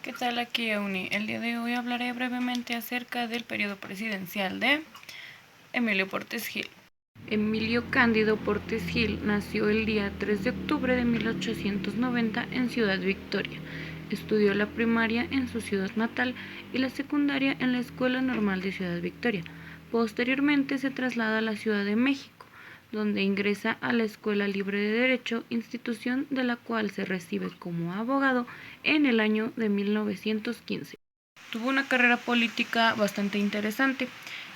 ¿Qué tal? Aquí Euni. El día de hoy hablaré brevemente acerca del periodo presidencial de Emilio Portes Gil. Emilio Cándido Portes Gil nació el día 3 de octubre de 1890 en Ciudad Victoria. Estudió la primaria en su ciudad natal y la secundaria en la Escuela Normal de Ciudad Victoria. Posteriormente se traslada a la Ciudad de México, donde ingresa a la Escuela Libre de Derecho, institución de la cual se recibe como abogado en el año de 1915. Tuvo una carrera política bastante interesante,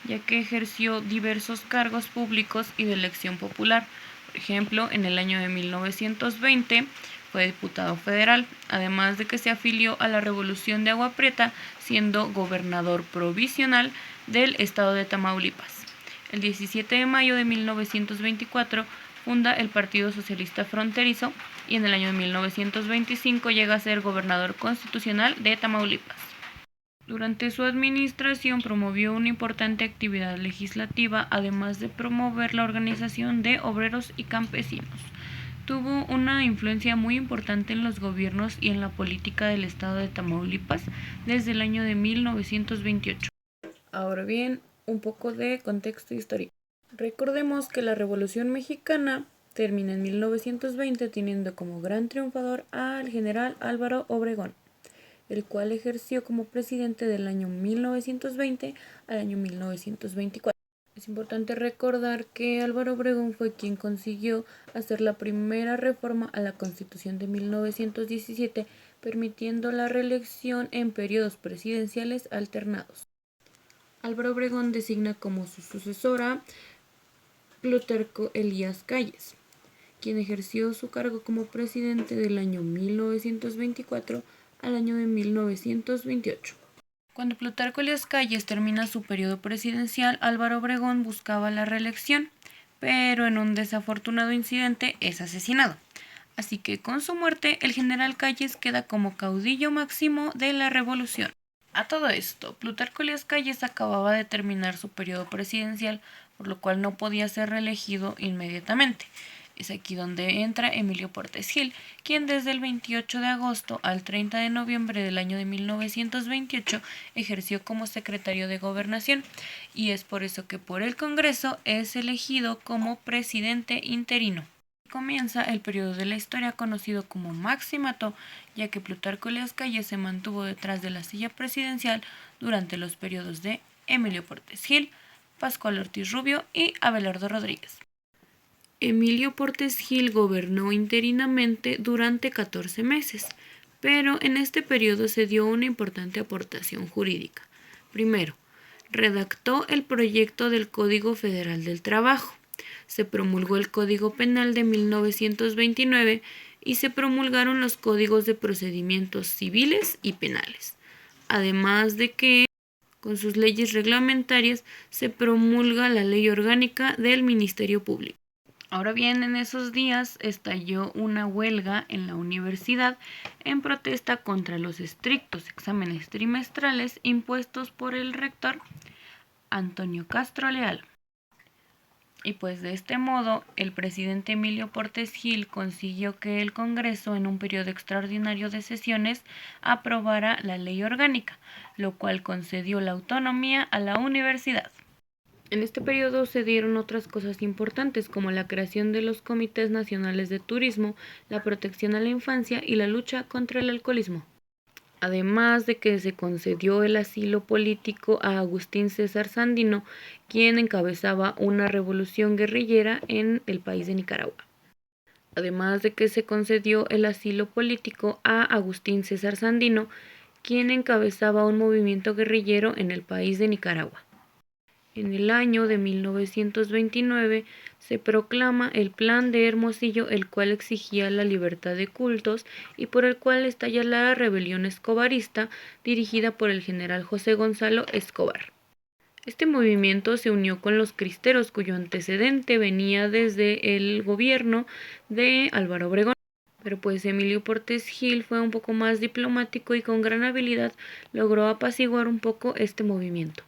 ya que ejerció diversos cargos públicos y de elección popular. Por ejemplo, en el año de 1920 fue diputado federal, además de que se afilió a la Revolución de Agua Prieta, siendo gobernador provisional del estado de Tamaulipas. El 17 de mayo de 1924 funda el Partido Socialista Fronterizo y en el año de 1925 llega a ser gobernador constitucional de Tamaulipas. Durante su administración promovió una importante actividad legislativa, además de promover la organización de obreros y campesinos. Tuvo una influencia muy importante en los gobiernos y en la política del estado de Tamaulipas desde el año de 1928. Ahora bien, un poco de contexto histórico. Recordemos que la Revolución Mexicana termina en 1920 teniendo como gran triunfador al general Álvaro Obregón, el cual ejerció como presidente del año 1920 al año 1924. Es importante recordar que Álvaro Obregón fue quien consiguió hacer la primera reforma a la Constitución de 1917, permitiendo la reelección en periodos presidenciales alternados. Álvaro Obregón designa como su sucesora Plutarco Elías Calles, quien ejerció su cargo como presidente del año 1924 al año de 1928. Cuando Plutarco Elías Calles termina su periodo presidencial, Álvaro Obregón buscaba la reelección, pero en un desafortunado incidente es asesinado. Así que con su muerte, el general Calles queda como caudillo máximo de la revolución. A todo esto, Plutarco Elías Calles acababa de terminar su periodo presidencial, por lo cual no podía ser reelegido inmediatamente. Es aquí donde entra Emilio Portes Gil, quien desde el 28 de agosto al 30 de noviembre del año de 1928 ejerció como secretario de Gobernación, y es por eso que por el Congreso es elegido como presidente interino. Comienza el periodo de la historia conocido como Maximato, ya que Plutarco Elías Calles se mantuvo detrás de la silla presidencial durante los periodos de Emilio Portes Gil, Pascual Ortiz Rubio y Abelardo Rodríguez. Emilio Portes Gil gobernó interinamente durante 14 meses, pero en este periodo se dio una importante aportación jurídica. Primero, redactó el proyecto del Código Federal del Trabajo. Se promulgó el Código Penal de 1929 y se promulgaron los códigos de procedimientos civiles y penales. Además de que, con sus leyes reglamentarias, se promulga la Ley Orgánica del Ministerio Público. Ahora bien, en esos días estalló una huelga en la universidad en protesta contra los estrictos exámenes trimestrales impuestos por el rector Antonio Castro Leal. Y pues de este modo, el presidente Emilio Portes Gil consiguió que el Congreso, en un periodo extraordinario de sesiones, aprobara la ley orgánica, lo cual concedió la autonomía a la universidad. En este periodo se dieron otras cosas importantes, como la creación de los comités nacionales de turismo, la protección a la infancia y la lucha contra el alcoholismo. Además de que se concedió el asilo político a Agustín César Sandino, quien encabezaba una revolución guerrillera en el país de Nicaragua. Además de que se concedió el asilo político a Agustín César Sandino, quien encabezaba un movimiento guerrillero en el país de Nicaragua. En el año de 1929 se proclama el Plan de Hermosillo, el cual exigía la libertad de cultos y por el cual estalla la rebelión escobarista dirigida por el general José Gonzalo Escobar. Este movimiento se unió con los cristeros, cuyo antecedente venía desde el gobierno de Álvaro Obregón. Pero pues Emilio Portes Gil fue un poco más diplomático y con gran habilidad logró apaciguar un poco este movimiento.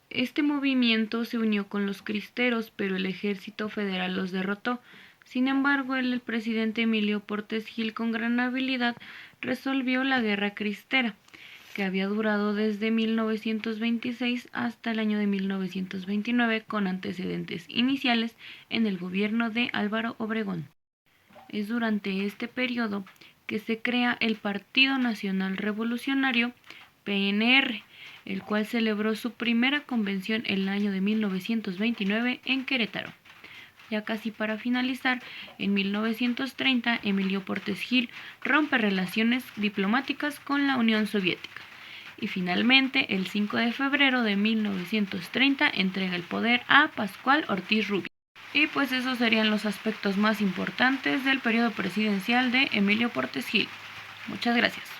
Este movimiento se unió con los cristeros, pero el ejército federal los derrotó. Sin embargo, el presidente Emilio Portes Gil, con gran habilidad, resolvió la Guerra Cristera, que había durado desde 1926 hasta el año de 1929, con antecedentes iniciales en el gobierno de Álvaro Obregón. Es durante este periodo que se crea el Partido Nacional Revolucionario, PNR, el cual celebró su primera convención en el año de 1929 en Querétaro. Ya casi para finalizar, en 1930 Emilio Portes Gil rompe relaciones diplomáticas con la Unión Soviética y finalmente el 5 de febrero de 1930 entrega el poder a Pascual Ortiz Rubio. Y pues esos serían los aspectos más importantes del periodo presidencial de Emilio Portes Gil. Muchas gracias.